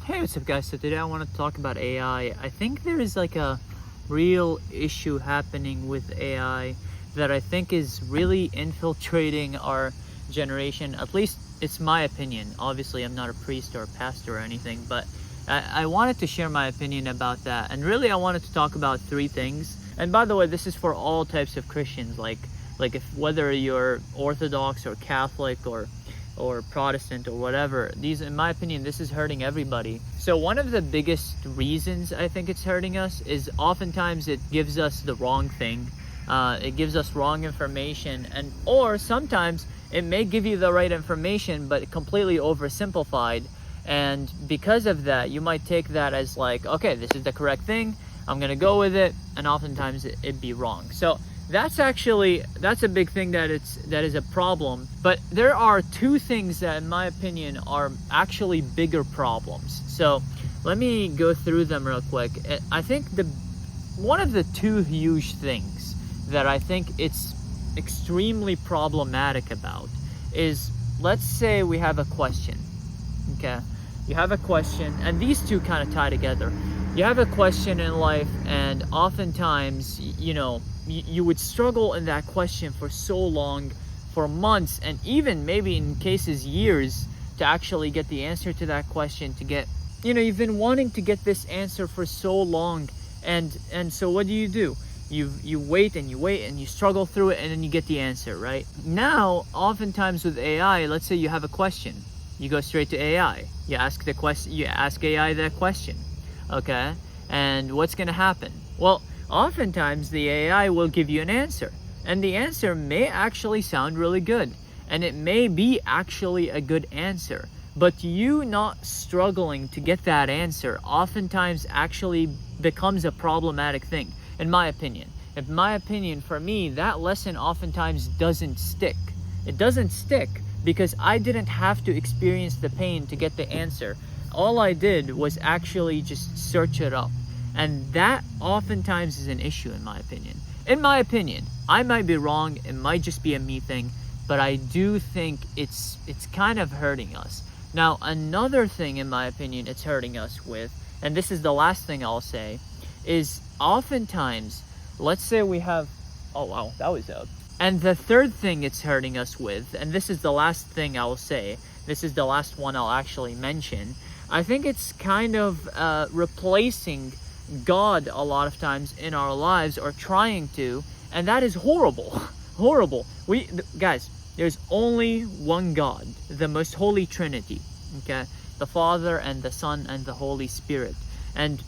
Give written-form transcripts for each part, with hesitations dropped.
Hey, what's up guys? So today I want to talk about AI. I think there is like a real issue happening with AI that I think is really infiltrating our generation. At least it's my opinion. Obviously, I'm not a priest or a pastor or anything, but I wanted to share my opinion about that. And really, I wanted to talk about three things. And by the way, this is for all types of Christians, like if whether you're Orthodox or Catholic or Protestant or whatever. These, in my opinion, this is hurting everybody. So one of the biggest reasons I think it's hurting us is oftentimes it gives us the wrong thing. It gives us wrong information, or sometimes it may give you the right information but completely oversimplified, and because of that you might take that as like, okay, this is the correct thing, I'm gonna go with it, and oftentimes it'd be wrong. So that's a big thing that is a problem. But there are two things that in my opinion are actually bigger problems. So let me go through them real quick. I think one of the two huge things that I think it's extremely problematic about is, let's say we have a question. Okay, you have a question, and these two kind of tie together. You have a question in life, and oftentimes, you would struggle in that question for so long, for months, and even maybe in cases years, to actually get the answer to that question, to get, you've been wanting to get this answer for so long, and so what do? You wait and you struggle through it, and then you get the answer, right? Now, oftentimes with AI, let's say you have a question, you go straight to AI, you ask AI that question, okay? And what's gonna happen? Well, oftentimes the AI will give you an answer, and the answer may actually sound really good, and it may be actually a good answer, but you not struggling to get that answer oftentimes actually becomes a problematic thing, in my opinion. In my opinion, for me, that lesson oftentimes doesn't stick. It doesn't stick because I didn't have to experience the pain to get the answer. All I did was actually just search it up. And that oftentimes is an issue, in my opinion. In my opinion, I might be wrong, it might just be a me thing, but I do think it's kind of hurting us. Now, another thing, in my opinion, it's hurting us with, and this is the last thing I'll say, is oftentimes, let's say we have, oh wow, that was out. And the third thing it's hurting us with, and this is the last thing I will say, this is the last one I'll actually mention, I think it's kind of replacing God a lot of times in our lives, or trying to, and that is horrible. Horrible. Guys, there's only one God, the most holy Trinity, okay? The Father and the Son and the Holy Spirit. And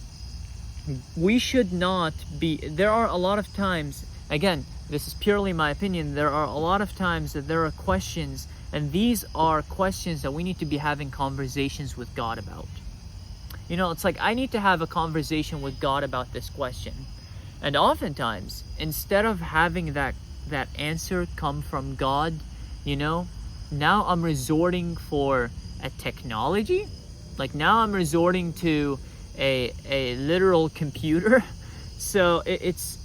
we should not be, there are a lot of times, again, this is purely my opinion, there are a lot of times that there are questions, and these are questions that we need to be having conversations with God about. It's like, I need to have a conversation with God about this question. And oftentimes, instead of having that answer come from God, now I'm resorting for a technology. Like, now I'm resorting to a literal computer. So it's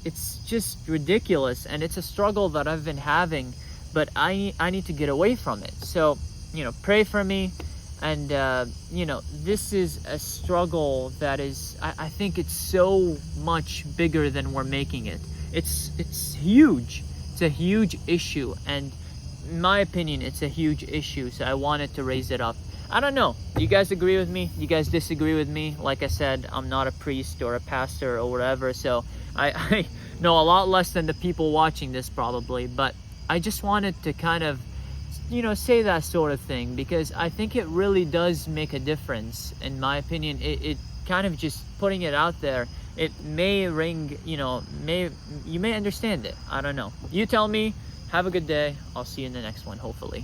just ridiculous, and it's a struggle that I've been having, but I need to get away from it. So, pray for me. And, this is a struggle that is, I think it's so much bigger than we're making it. It's huge. It's a huge issue. And in my opinion, it's a huge issue. So I wanted to raise it up. I don't know. Do you guys agree with me? Do you guys disagree with me? Like I said, I'm not a priest or a pastor or whatever. So I know a lot less than the people watching this probably. But I just wanted to kind of, say that sort of thing, because I think it really does make a difference. In my opinion, it kind of just putting it out there, it may ring, you may understand it. I don't know. You tell me. Have a good day. I'll see you in the next one, hopefully.